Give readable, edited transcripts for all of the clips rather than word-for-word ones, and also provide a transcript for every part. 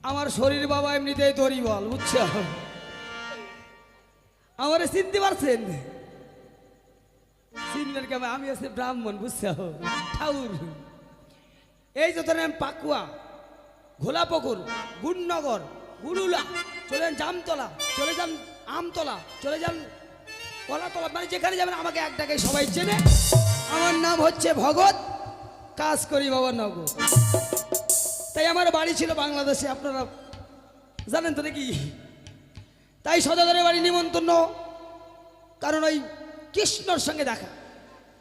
আমার শরীর বাবা এমনিতেই তরি বল, বুঝছো? আমারে চিনতে পারছেন? চিনবেন কেমন? আমি হচ্ছে ব্রাহ্মণ, বুঝছো? ঠাউর। এই যে ধরেন পাকুয়া, ঘোলাপুকুর, গুণনগর, গুরুলা, চলে যান জামতলা, চলে যান আমতলা, চলে যান কলাতলা, মানে যেখানে যাবেন আমাকে এক ডাকে সবাই চেনে। আমার নাম হচ্ছে ভগত, কাজ করি বাবার নগর। তাই আমার বাড়ি ছিল বাংলাদেশে, আপনারা জানেন তো নাকি? তাই সদাগরের বাড়ি নিমন্ত্রণ, কারণ ওই কৃষ্ণর সঙ্গে দেখা,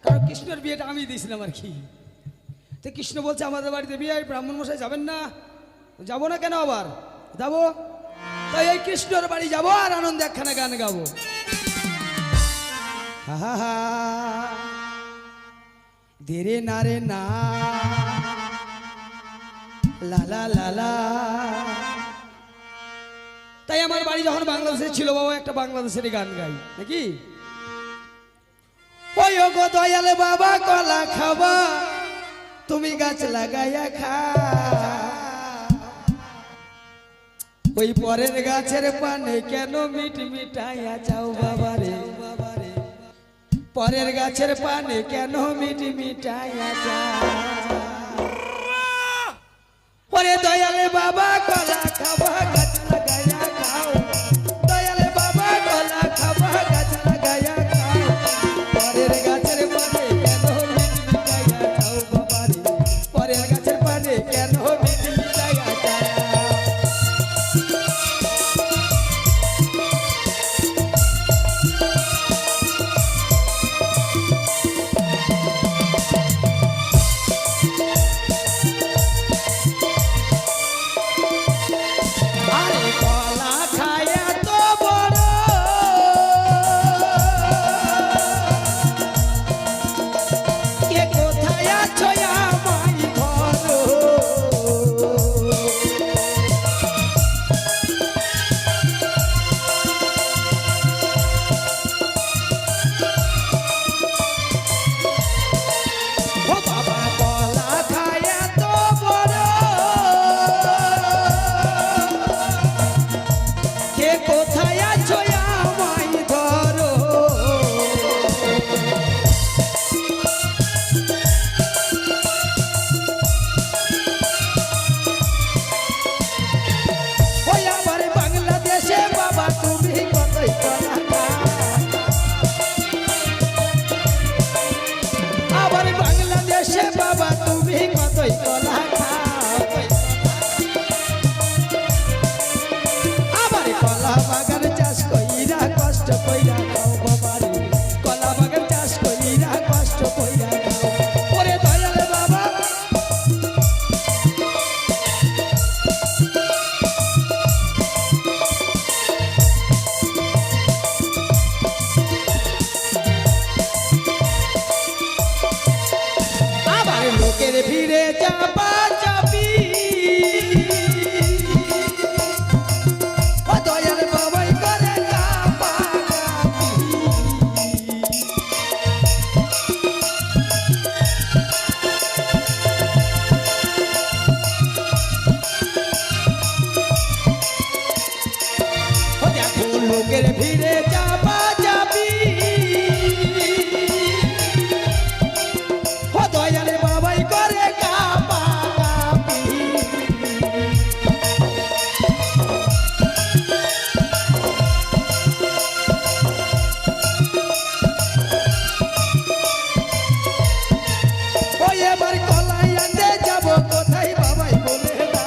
কারণ কৃষ্ণের বিয়েটা আমি দিয়েছিলাম আর কি। তো কৃষ্ণ বলছে আমাদের বাড়িতে বিয়ে, ব্রাহ্মণ মশাই যাবেন না? যাবো না কেন, আবার যাবো। তাই এই কৃষ্ণর বাড়ি যাবো আর আনন্দে একখানা গান গাবো। হা হা হা দেরে না রে না, লালা লালা। তাই আমার বাড়ি যখন বাংলাদেশে ছিল বাবা, একটা বাংলাদেশের গান গাই নাকি। ওই গো দয়াল বাবা কলা খাবা, তুমি গাছ লাগাইয়া খা, ওই পরের গাছের পানে কেন মিট মিটাইয়া চাও বাবা রে, পরের গাছের পানে কেন মিট মিটাইয়া চাও। ওরে দয়াল বাবা কলা খাবা, গাছ লাগাইয়া খাও, দয়াল বাবা কলা খাবা, গাছ লাগাইয়া খাও, পরের গাছের পানে কেন মিট মিটাইয়া চাও বাবা রে, পরের গাছের পানে কেন মিট মিটাইয়া চাও। ভিড়ে চাপা চাপি, দয়াল বাবাই করে চাপা চাপি, দেখো লোকের ভিড়ে চাপা চাপি, দয়াল বাবাই করে কাপা কাপি। ওই এবার কলাই আনতে যাবো কোথায় বাবাই বলে না,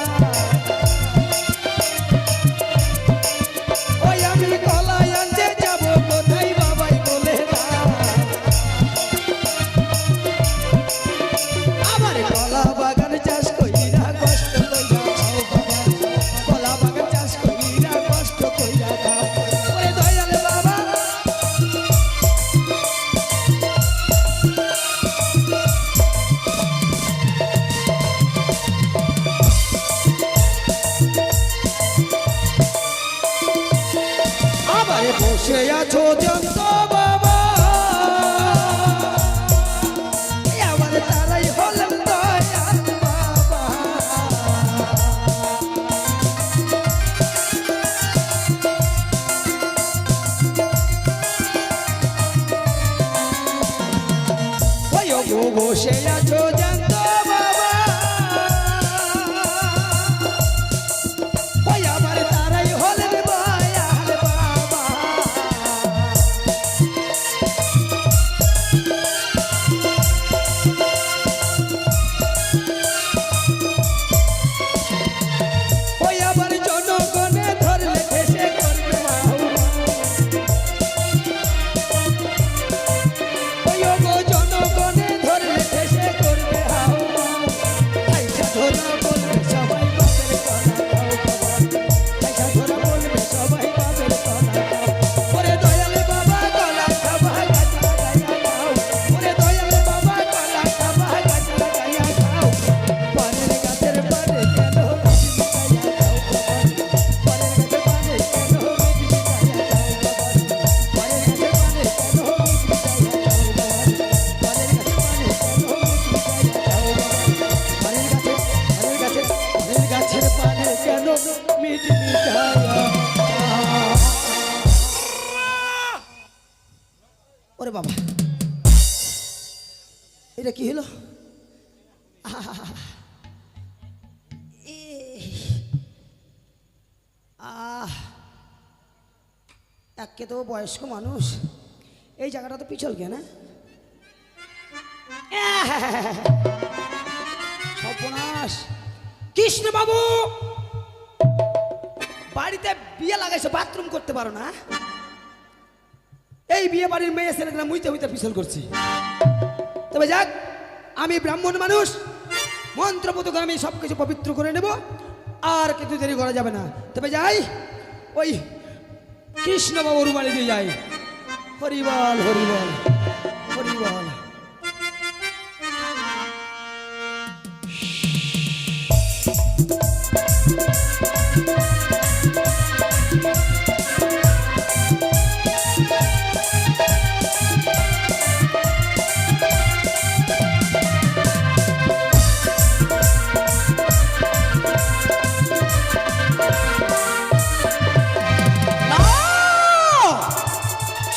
ওই আমি কলাই আনতে যাবো কোথায় বাবাই বলে না, আমার কলা বাগান চাষ কইরা কষ্ট কইরা খাও বাবা, কলা বাগান চাষ কইরা কষ্ট কইরা খাও। ওরে দয়াল বাবা আবার বসে আছো যন্ত বাবা, আমার তারাই হলাম দয়াল বাবা। বসে আছো জ্যান্ত বাবা, ওই আবার তারাই হলেন দয়াল বাবা। ওই আবার জনগণে ধরলে ঠেসে করবে বাহুমা, ওই গো জনগণে ধরলে ঠেসে করবে হাউমা। আইসা ধরা বলবে সবাই বাপের কলা খাও বাবা, আইসা ধরা বলবে সবাই বাপের কলা খাও। ওরে দয়াল বাবা কলা খাবা গাছা গায়া খাও, ওরে দয়াল বাবা কলা খাবা গাছা গায়া খাও। পানের গাছের পানে কেন মিঠি মিঠাইয়া খাও বাবা, পানের গাছের পানে কেন মিঠি মিঠাইয়া খাও বাবা, পানের গাছের পানে কেন মিঠি মিঠাইয়া খাও বাবা, পানের গাছের পানে কেন মিঠি মিঠাইয়া খাও বাবা, পানের গাছের পানে কেন মিঠি মিঠাইয়া। ওরে বাবা, এটা কি হলো? একে তো বয়স্ক মানুষ, এই জায়গাটা তো পিছল কে না? সর্বনাশ! কৃষ্ণ বাবু বাড়িতে বিয়ে লাগাইছে, বাথরুম করতে পারো না? এই বিয়ে বাড়ির মেয়ে ছেলেরা মুইতে মুইতে পিছল করছি। তবে যাক, আমি ব্রাহ্মণ মানুষ, মন্ত্রপুত করে আমি সবকিছু পবিত্র করে নেব, আর কিন্তু দেরি করা যাবে না। তবে যাই, ওই কৃষ্ণ বাবুর বাড়ি দিয়ে যাই। হরিবল হরিবল হরিবল।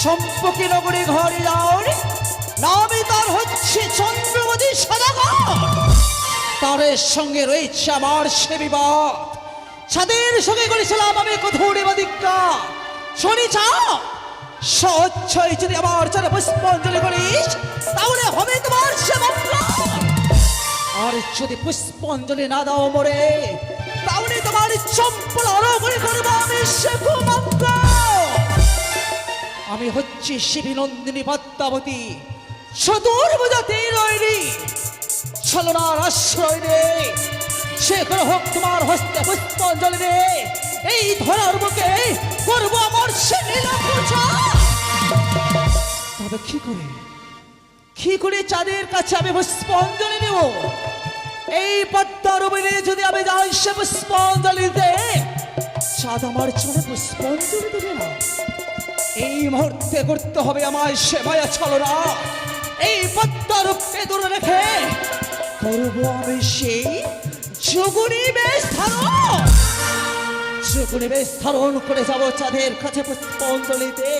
চম্পকী নগরী ঘরে যাওয়ার নামে তার হচ্ছে চন্দ্রমতি সদাগর, তার সঙ্গে রয়েছে আমার সে বিবাদ। ছাদের সঙ্গে করেছিলাম আমি কঠোর বাদিকা। শুনি চাও স্বচ্ছই যদি আমার চলে পুষ্পাঞ্জলি করিস, তাহলে হবে তোমার সে মঙ্গল। আর যদি পুষ্পাঞ্জলি না দাও মরে, তাহলে তোমার চম্পল অরগরে করবো আমি সে কুমঙ্গল। আমি হচ্ছি শিবিনন্দিনী পদ্মাবতী, চতুর্ভুজাতে রইনি ছলনার আশ্রয় রে। সে করে হোক তোমার হস্তে পুষ্পাঞ্জলি রে, এই ধরার বুকে করবো আমার সে লীলা পূজা। তবে কি করে চাঁদের কাছে আমি পুষ্পাঞ্জলি নেব? এই পদ্মার উপরে যদি আমি যাই সে পুষ্পাঞ্জলিতে, চাঁদ আমার চলে পুষ্পাঞ্জলি দেবে না। এই মুহূর্তে করতে হবে আমায় সে মায়া ছলনা। এই পদ্মারূপকে দূরে রেখে করবো আমি সেই যোগুনি বেশ ধারণ। যোগুনি বেশ ধারণ করে যাবো চাঁদের কাছে পুষ্পাঞ্জলিতে।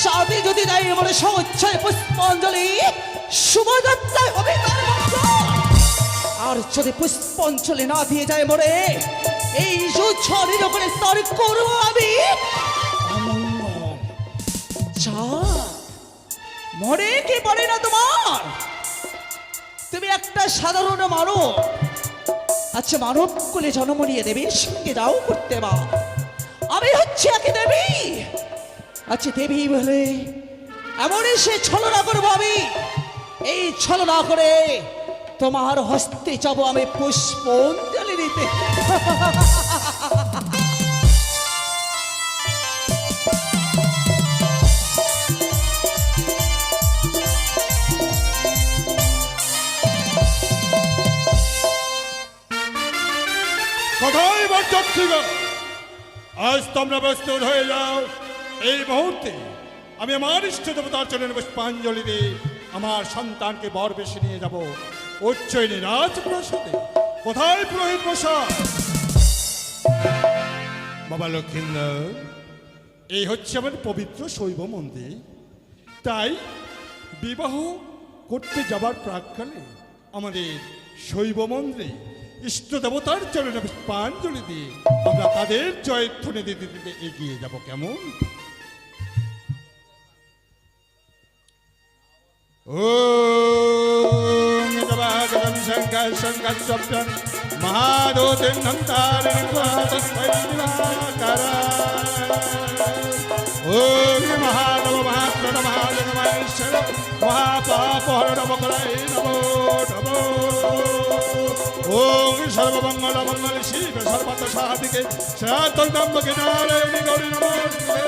সাথে যদি দেয় বলে স্বচ্ছায় পুষ্পাঞ্জলি, শুভযাত্রায় হবে তার মঙ্গল। আর যদি পুষ্পাঞ্জলি না দিয়ে যায় মরে, এই যুদ্ধের উপরে তার করবো আমি মরে কি বলে না তোমার? তুমি একটা সাধারণ মানব, আচ্ছা মানব কুলে জন্ম নিয়ে দেবীর সঙ্গে যাও করতে বা। আমি হচ্ছে একে দেবী, আচ্ছা দেবী বলে এমনই সে ছলনা করবো আমি। এই ছলনা করে তোমার হস্তে যাবো আমি পুষ্পাঞ্জলি দিতে। কোথায় বরযাত্রীগণ? আজ তোমরা প্রস্তুত হয়ে যাও। এই মুহূর্তে আমি আমার ইষ্ট দেবতার চরণে পুষ্পাঞ্জলি দিয়ে আমার সন্তানকে বর বেশি নিয়ে যাব উচ্চৈনী রাজপ্রাসাদে। কোথায় পুরোহিত মশাই? বাবা লক্ষ্মীন্দর, এই হচ্ছে আমার পবিত্র শৈব মন্দির। তাই বিবাহ করতে যাবার প্রাককালে আমাদের শৈব মন্দিরে ইষ্ট দেবতার চরণে পুষ্পাঞ্জলি দিয়ে আমরা তাদের জয়ধ্বনি দিতে দিতে এগিয়ে যাব, কেমন? ওম নবাগতম শঙ্কর শঙ্কর স্বপ্ন মহাদোতিন নন্তারিণ তস্मै দিবাকরা। ওম মহাদেব মহাপ্রণ মহাজগমহেশ্বর মহাপাপহর নমঃ নমো নমো। ওম সর্বমঙ্গল মঙ্গল শিব সর্বত সাধিকে সত্যম্বকে নারায়ণী গৌরী নমস্তে।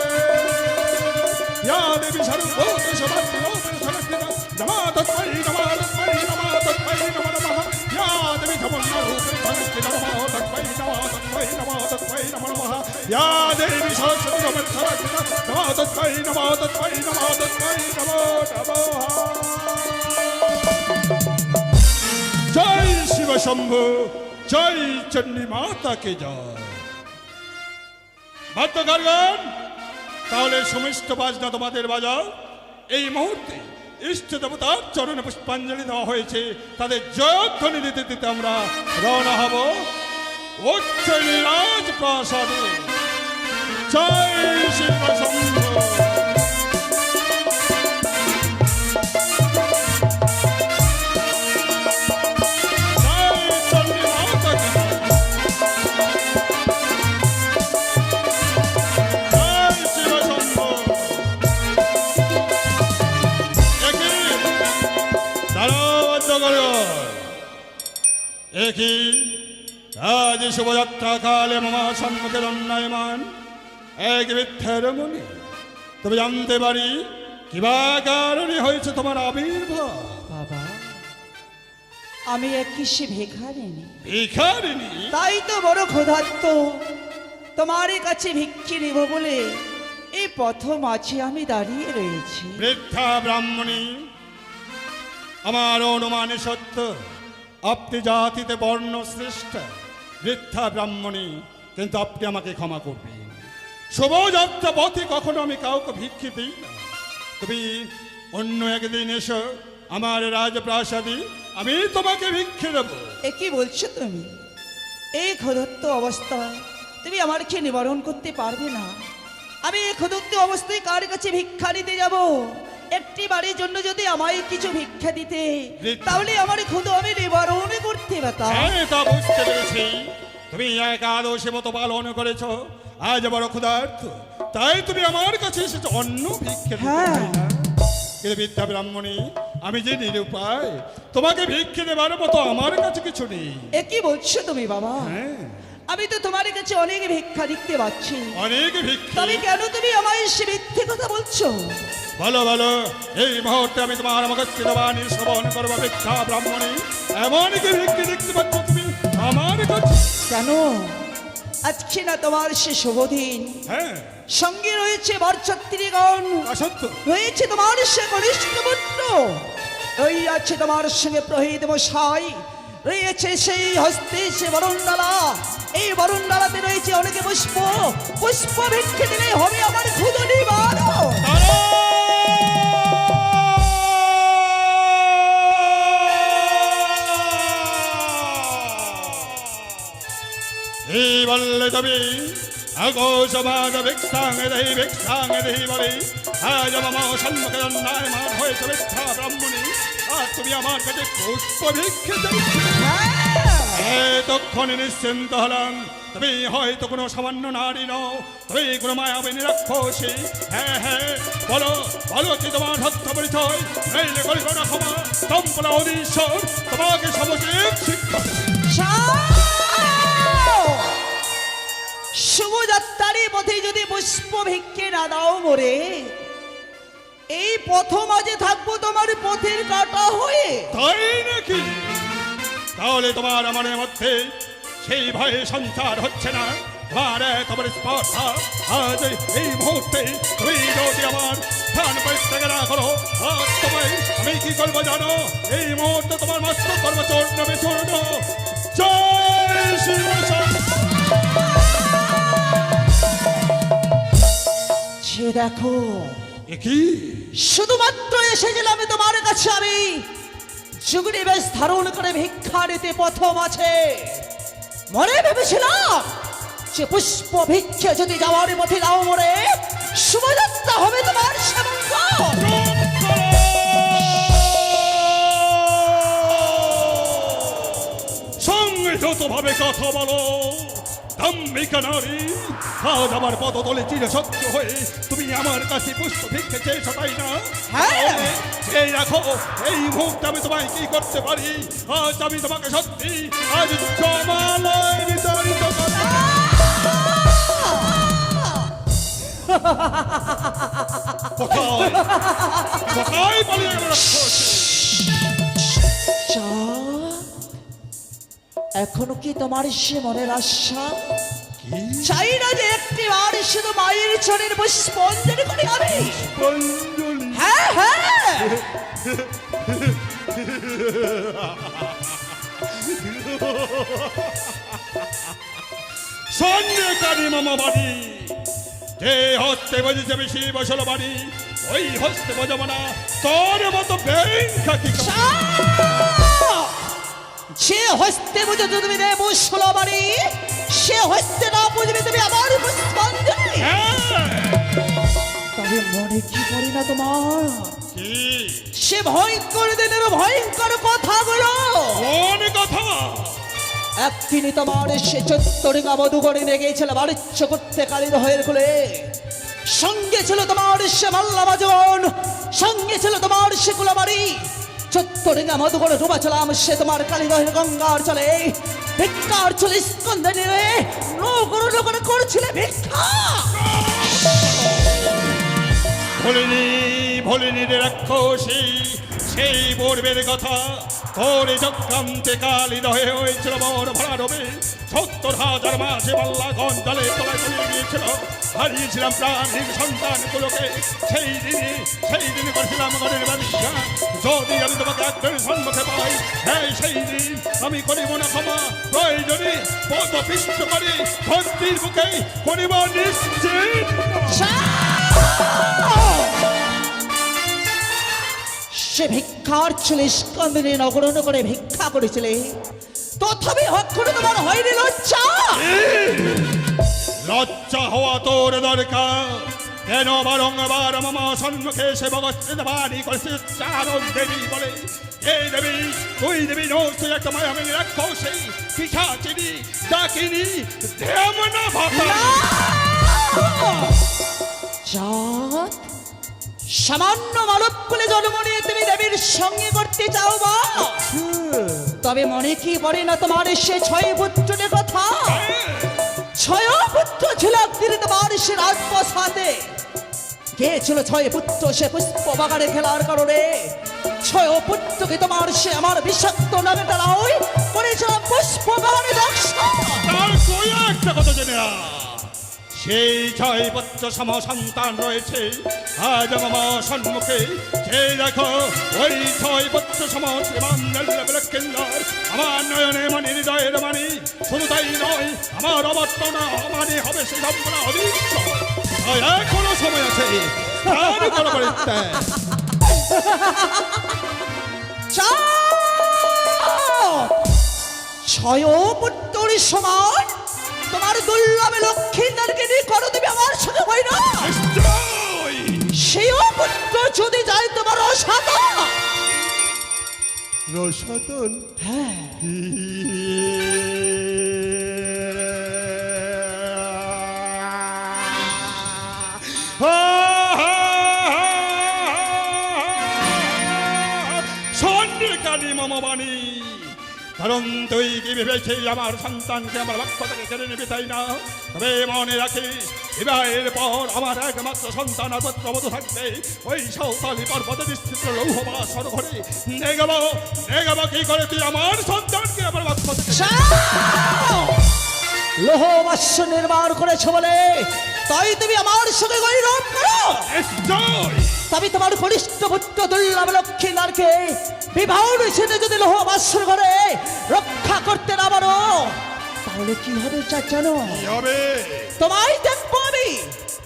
या देवी सर्वभूतेषु सर्वभूतेषु सर्वस्थिता नमः तस्मै नमः तस्मै नमः तस्मै नमो नमः। या देवी समन्वरूपेण सर्वस्थिता नमः तस्मै नमः तस्मै नमः तस्मै नमो नमः। या देवी सरस्वती रूपेण सर्वस्थिता नमः तस्मै नमः तस्मै नमः तस्मै नमो नमः। जय शिव शंभु, जय चंडी माता की जय। भक्तगण তাহলে সমস্ত বাজনা তোমাদের বাজাও। এই মুহূর্তে ইষ্ট দেবতার চরণে পুষ্পাঞ্জলি দেওয়া হয়েছে, তাদের জয়ধ্বনি দিতে দিতে আমরা রওনা হব উচ্চৈরাজ প্রাসাদে। জয় শিব শম্ভু। একই আজ শুভযাত্রা কালে মামা সম্মুখে দণ্ডায়মান এক বৃদ্ধের মনে তবে জানতে পারি কিবা কারণে হয়েছে তোমার আবির্ভাব। বাবা, আমি এক কিসে ভিখারিনী। ভিখারিনী? তাই তো বড় ক্ষুধার্ত, তোমার কাছে ভিক্ষে নেব বলে এই প্রথম আছে আমি দাঁড়িয়ে রয়েছি। বৃদ্ধা ব্রাহ্মণী, আমার অনুমানে সত্য আপনি জাতিতে বর্ণ শ্রেষ্ঠ বৃদ্ধা ব্রাহ্মণী, কিন্তু আপনি আমাকে ক্ষমা করবেন। শুভযাত্রা পথে কখনো আমি কাউকে ভিক্ষে দিই না। তুমি অন্য একদিন এসো আমার রাজপ্রাসাদে, আমি তোমাকে ভিক্ষে দেবো। এ কি বলছো তুমি? এই ক্ষুধার্ত অবস্থায় তুমি আমার খেয়ে নিবারণ করতে পারবে না। আমি এই ক্ষুধার্ত অবস্থায় কার কাছে ভিক্ষা নিতে যাব? একটি বাড়ির জন্য যদি আমায় কিছু ভিক্ষা দিতে, তাহলে আমার ক্ষুধা আমি নিবারণ করতে পারতাম। হ্যাঁ, তা বুঝতে পেরেছি। তুমি একাদশী মতো পালন করেছ, আজ বড় ক্ষুধার্ত, তাই তুমি আমার কাছে এসেছো অন্য ভিক্ষা দিতে। হ্যাঁ। কিন্তু বিদ্যা ব্রাহ্মণী, আমি যে নিরুপায়, তোমাকে ভিক্ষে দেবার মতো আমার কাছে কিছু নেই। এ কি বলছো তুমি বাবা? হ্যাঁ, আমি তো তোমার কাছে অনেক ভিক্ষা দেখতে পাচ্ছি। অনেক ভিক্ষা? তবে কেন তুমি আমায় সে মিথ্যে কথা বলছো? বলো বলো, এই মুহূর্তে আমি তোমার মুখস্থিত বাণী শ্রবণ করবো। ভিক্ষা ব্রাহ্মণী, এমন কি ভিক্ষে দেখতে পাচ্ছ তুমি আমার কাছে? কেন? আজকে না তোমার সে শুভদিন, হ্যাঁ, সঙ্গে রয়েছে বরযাত্রীগণ, অসত্য রয়েছে তোমার সে কনিষ্ঠ পুত্র, ওই আছে তোমার সঙ্গে প্রহিত মশাই, রয়েছে সেই হস্তে সে বরণডালা। এই বরণডালাতে রয়েছে অনেকে পুষ্প। পুষ্প ভিক্ষে দিলে হবে আমার ক্ষুধা নিবারণ। এই বললে তবে আগো সমাজ ভিক্ষাঙ্গে দেহি বলে আজ আমার সম্মুখে দণ্ডায়মান হয়েছে বৃদ্ধা ব্রাহ্মণী, আর তুমি আমার কাছে পুষ্প ভিক্ষে চাইছো। তক্ষণে নিশ্চিন্ত হলাম, তুমি হয়তো কোনো সামান্য নারী নও, তুমি কোনো মায়াবিনী রাক্ষসী। হ্যাঁ হ্যাঁ, বলো বলো কি তোমার সত্য পরিচয়, নইলে করিব না ক্ষমা। তম্পলা অধীশ্বর তোমাকে সমচিত শিক্ষা। শুভযাত্রার পথে যদি পুষ্প ভিক্ষে না দাও মোরে, এই প্রথম আজে থাকবো তোমার পথের কাটা হয়ে। তাই নাকি? তাহলে তোমার মনের মধ্যে সেই ভয়ে সঞ্চার হচ্ছে না? তোমার তোমার স্পর্শা আজ এই মুহূর্তে তুমি যদি আমার স্থান পরিত্যাগ না করো, আজ তোমায় আমি কি করবো জানো? এই মুহূর্তে তোমার মস্তক করবো চূর্ণ বিচূর্ণ। জয় শিব শম্ভু। সে দেখো, এ কি? শুধুমাত্র এসেছিলাম তোমার কাছে আমি যুগনি বেশ ধারণ করে ভিক্ষা নিতে প্রথম আছে মনে ভেবেছিলাম যে পুষ্প ভিক্ষে যদি যাওয়ার পথে নাও মরে শুভযাত্রা হবে তোমার সেবক সংযত ভাবে কথা বলো দাম্ভিকা নারী। আজ আমার পদতলে চিরসত্য হয়ে তুমি আমার কাছে পুষ্প ভিক্ষে চেয়েছো তাই না? হ্যাঁ। এই রাখো এই মুহূর্তে আমি তোমায় কি করতে পারি। আজ আমি তোমাকে সত্যি আজ জমালয় বিতাড়িত করবো। কোথায় কোথায় পালিয়ে গেল রাক্ষস? এখনো কি তোমার সে মনের আশা কি চাই না যে একটি বার শুধু মায়ের চরণের পুষ্পাঞ্জলি করি আমি? পুষ্পাঞ্জলি? হ্যাঁ হ্যাঁ সন্দেহকারী মামা বাড়ি যে হস্তে বজেছে বেশি বসল বাড়ি ওই হস্তে বজাবো না তোর মতো বেঙ্কা কি সে হস্তে বুঝে তুমি দেব ষোলো বাড়ি সে হস্তে না বুঝবে তুমি আবার পুষ্পাঞ্জলি। তবে মনে কি করি না তোমার কি সে ভয়ঙ্কর দিনের ভয়ঙ্কর কথাগুলো কোন কথা? একদিন তোমার সে চত্বরিঙ্গা মধুগড়ে নিয়ে গিয়েছিল বাণিজ্য করতে কালিদ হয়ে খুলে সঙ্গে ছিল তোমার সে মাল্লাবাজন সঙ্গে ছিল তোমার সে কুলাবাড়ি চত্বরিঙ্গা মধুগড়ে ডুবাছিলাম সে তোমার কালিদহের গঙ্গার চলে ভিক্ষার চলে স্কন্ধে নিয়ে নগর নগর করছিলে ভিক্ষা। ভুলিনি ভুলিনি রে রাক্ষসী সেই পূর্বের কথা তোর চক্রান্তে কালিদ হয়েছিল বর ভরা রবে ৭০,০০০ মাসে পাল্লা গঞ্জালে তলায় চলে গিয়েছিল হারিয়েছিলাম প্রাণীর সন্তানগুলোকে সেই দিন করেছিলাম ঘরের ব্যবসা যদি আমি তোমাকে একজন সম্মুখে পাই হ্যাঁ সেই দিন আমি করিব না ক্ষমা প্রয়োজনে পদ পিষ্ট করে ধরতির বুকে করিব নিশ্চিত। সে ভিক্ষার চলে স্কন্দনে নগর নগরে ভিক্ষা করেছিলে তথাপি হক্ষণে তোমার হয়নি লজ্জা? লজ্জা হওয়া তোর দরকার কেন বারংবার মামা সম্মুখে সে বগস্ত্রিত বাড়ি করেছে চারণ দেবী বলে এই দেবী তুই দেবী নোস তুই একটা মায়ামিনী রাক্ষসী পিশাচিনী ডাকিনী দেবনা ভাতা জাত সামান্য মানব কুলে জন্ম নিয়ে তুমি দেবীর সঙ্গে করতে চাও বা তবে মনে কি পড়ে না তোমার সে 6 পুত্রের কথা? 6 পুত্র ছিল একদিন তোমার সে রাজপ্রাসাদে কে ছিল 6 পুত্র সে পুষ্প বাগানে খেলার কারণে 6 পুত্রকে তোমার সে আমার বিষাক্ত নামে তারাই করেছিল পুষ্প বাগানে দর্শন। তার কই একটা কথা জেনে না সেই 6 পুত্র সম সন্তান রয়েছে আজ মামা সম্মুখে যে দেখো ওই 6 পুত্র সম শ্রীমান আমার নয়নে মানি হৃদয়ের মানি শুধু তাই নয় আমার অবর্তনা মানে হবে সে সম্পূর্ণ অবিশ্ব এখনো সময় আছে তার কোনো পরিত্যাগ। ছয় পুত্রের সমান তোমার দুর্লভ লক্ষ্মীদারকে নিয়ে করো তুমি আমার সাথে হয় না সেও পুত্র যদি যায় তোমার অসাধন রসাতন হ্যাঁ সন্দেহকারী মামা বাণী কারণ তুই কি ভেবেছি আমার সন্তানকে আমার বাক্য থেকে কেড়ে নেবে তাই না? তবে মনে রাখিস বিবাহের পর আমার একমাত্র সন্তান আর পুত্রবধূ থাকবে ওই সাঁওতালি পর্বতে বিস্তৃত লৌহবাসর ঘরে নেগাবো কি করে তুই আমার সন্তানকে আমার বাক্য থেকে লোহ বাস্য নির্মাণ করেছ বলে তাই তুমি আমার সঙ্গে গৈরব করো তবে তোমার কনিষ্ঠ পুত্র দুর্লভ লক্ষ্মীনারকে বিবাহ নিষেধে যদি লোহ বাস্যর ঘরে রক্ষা করতে না পারো তাহলে কি হবে জানো? কি হবে? তোমায় দেখবো আমি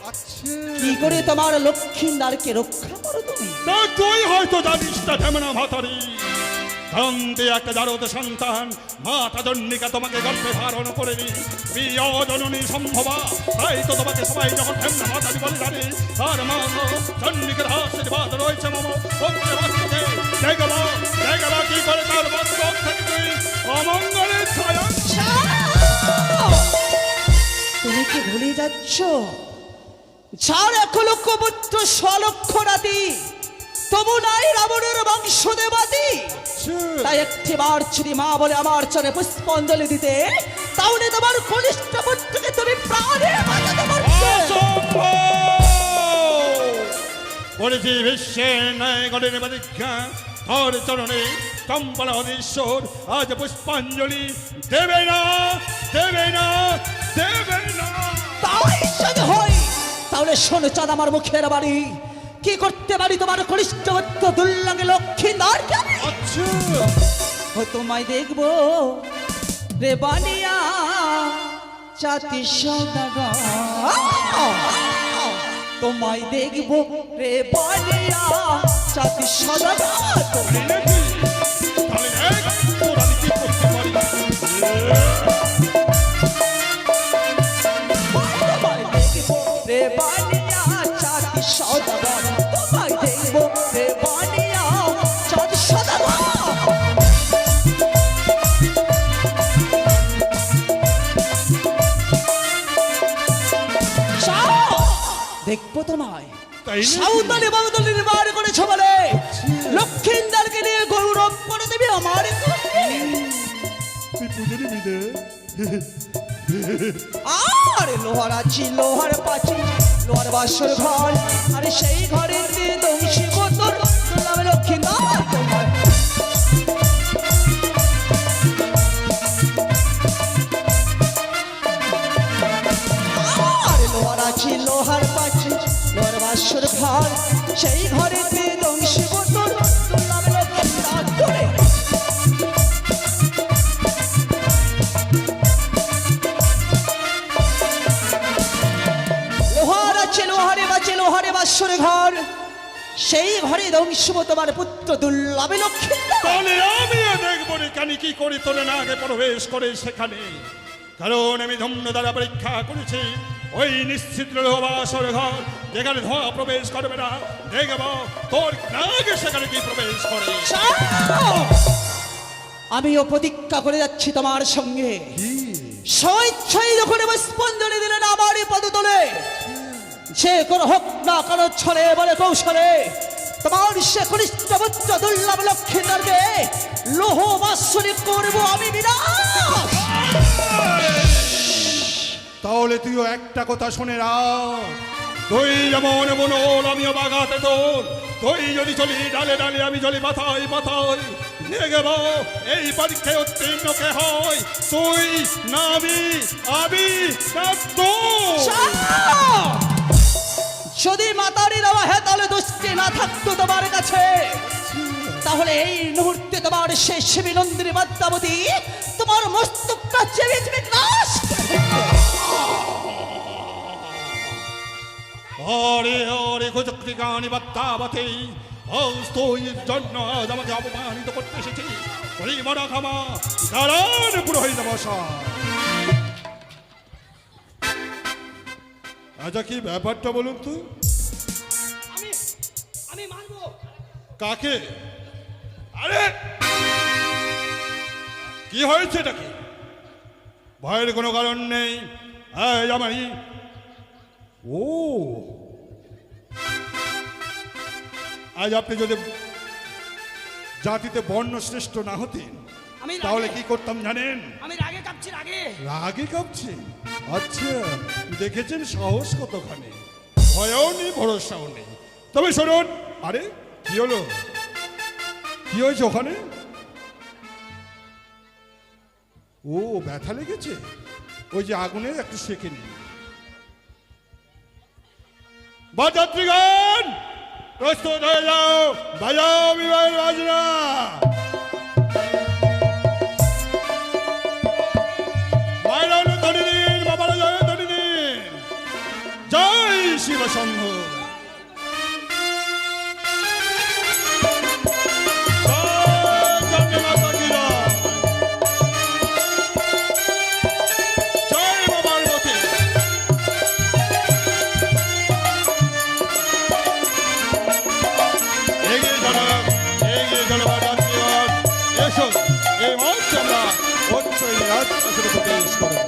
আচ্ছা কি করে তোমার লক্ষ্মীন্দারকে রক্ষা করো তুমি? তা তুই হয়তো জানিস না ঢেমনা ভাতারি, কারণ তুই একটা জারদ সন্তান, মাতা জন্নিকা তোমাকে গর্ভে ধারণ করেনি, প্রিয় জননী সম্ভবা, তাই তো তোমাকে সবাই যখন ঢেমনা ভাতারি বলে জানে, তার মা জন্নিকের আশীর্বাদ রয়েছে মম পক্ষে বাস্তবে। দেখবা কি করে তার বাস্তব থেকে তুই অমঙ্গলের ছায়া। তুমি কি ভুলে যাচ্ছ যার 1 লক্ষ পুত্র 100 লক্ষ রাতি, তবু নাই রাবণের বংশ দেবাতি। তাই একটিবার যদি মা বলে আমার চরে পুষ্পাঞ্জলি দিতে, তাহলে তোমার কনিষ্ঠ পুত্রকে তুমি প্রাণে বাঁচাতে পারবে। করেছি বিশ্বের ন্যায় গণের প্রতিজ্ঞা, তোর চরণে কম্পনা অধীশ্বর আজ পুষ্পাঞ্জলি দেবে না, দেবে না, দেবে না। তাই যদি হয় তাহলে শোনো চাঁদ আমার মুখের বাড়ি, কি করতে পারি তোমার কনিষ্ঠ পুত্র দুর্লঙ্গে লক্ষ্মীন্দারকে? আচ্ছা ও তোমায় দেখবো রে বানিয়া জাতি সদাগর, তোমায় দেখবো রে বানিয়া জাতি সদাগর। তাহলে দেখ তোর আমি কি করতে পারি। তোমায় দেখবো রে বানিয়া জাতি সদাগর, তোমায় দেখবো রে বানিয়া জাতি সদাগর। দেখবো তোমায় তাই নাকি? সাঁওতালি বাউতালি নির্মাণ করেছ বলে লক্ষ্মীন্দারকে নিয়ে গৌরব করে দেবে আমার ঘরে। তুই পুজো নিবি রে। আর লোহার আছি লোহার পাচি লোহার বাসর ঘর, আরে সেই ঘরে দংশী বোতল নামে লক্ষ্মীন্দার তোমার। আর লোহার আছি লোহার পাচি লোহার বাসর ঘর, সেই ঘরে দংশী বোতল নামে লক্ষ্মীন্দার করে। লোহার আছে লোহারে বাঁচে লোহারে বাসরে ঘর, সেই ঘরে দংশব তোমার পুত্র দুর্লভে লক্ষ্মীন্দার। তাহলে আমিও দেখবো রে কানি কি করে তোর না আগে প্রবেশ করে সেখানে, কারণ আমি ধন্য দ্বারা পরীক্ষা করেছি ওই নিশ্চিত বাসর ঘর যেখানে ধোঁয়া প্রবেশ করবে না, দেখবো তোর না আগে সেখানে কি প্রবেশ করে। আমিও প্রতিজ্ঞা করে যাচ্ছি তোমার সঙ্গে, স্বেচ্ছায় যখন স্পন্দনে দিলেন আমার পদতলে, সে কোনো হোক না কারো ছলে বলে কৌশলে তোমার সে কনিষ্ঠ পুত্র দুর্লভ লক্ষ্মীন্দারকে লোহ বাসরে করবো আমি বিনাশ। তাহলে তুইও একটা কথা শুনে রাখ, তুই যেমন মনোল আমিও বাগাতে তোর, তুই যদি চলি ডালে ডালে আমি চলি মাথায় মাথায়, নিয়ে গেব এই পরীক্ষায় উত্তীর্ণ কে হয়, তুই না আমি না তুই। যদি মাতারি দেওয়া হয় তাহলে দোষটি না থাকতো তোমার কাছে, তাহলে এই মুহূর্তে তোমার সেই শিবিনন্দিনী পদ্মাবতী তোমার মস্তকটা চেপে চেপে নাশ করে ফেলবে। ওরে ওরে কুযুক্তি গানি পদ্মাবতী, আজ তুই জন্য আজ আমাকে অপমানিত করতে এসেছিস, তুই মরা খামা দাঁড়ান পুরোহিত মশাই। আচ্ছা কি ব্যাপারটা বলুন তো? আমি মারবো কাকে? আরে কি হয়েছে এটা কি? ভয়ের কোনো কারণ নেই। এই আমারই ও আজ আপনি যদি জাতিতে বর্ণ শ্রেষ্ঠ না হতেন আমি তাহলে রাগে- কি করতাম জানেন? আমি রাগে কাঁপছি রাগে। রাগে কাঁপছে? আচ্ছা দেখেছেন সাহস কতখানি, ভয়ও নেই ভরসাও নেই। তবে শুনুন, আরে কি হলো, কি হয়েছে ওখানে? ও ব্যথা লেগেছে, ওই যে আগুনে একটু সেকে নিন। বাজাত্রীগণ প্রস্তুত হয়ে যাও, বাজাও বিবাহের বাজনা। মায়েরা ধ্বনি দিন, বাবারা জয় ধ্বনি দিন। জয় সংঘ। জয় মাতা কি জয়। জয় মা পার্বতী। এগিয়ে চলো বাজার এসো এই মঞ্চে আমরা অঞ্চল রাজ প্রবেশ করো।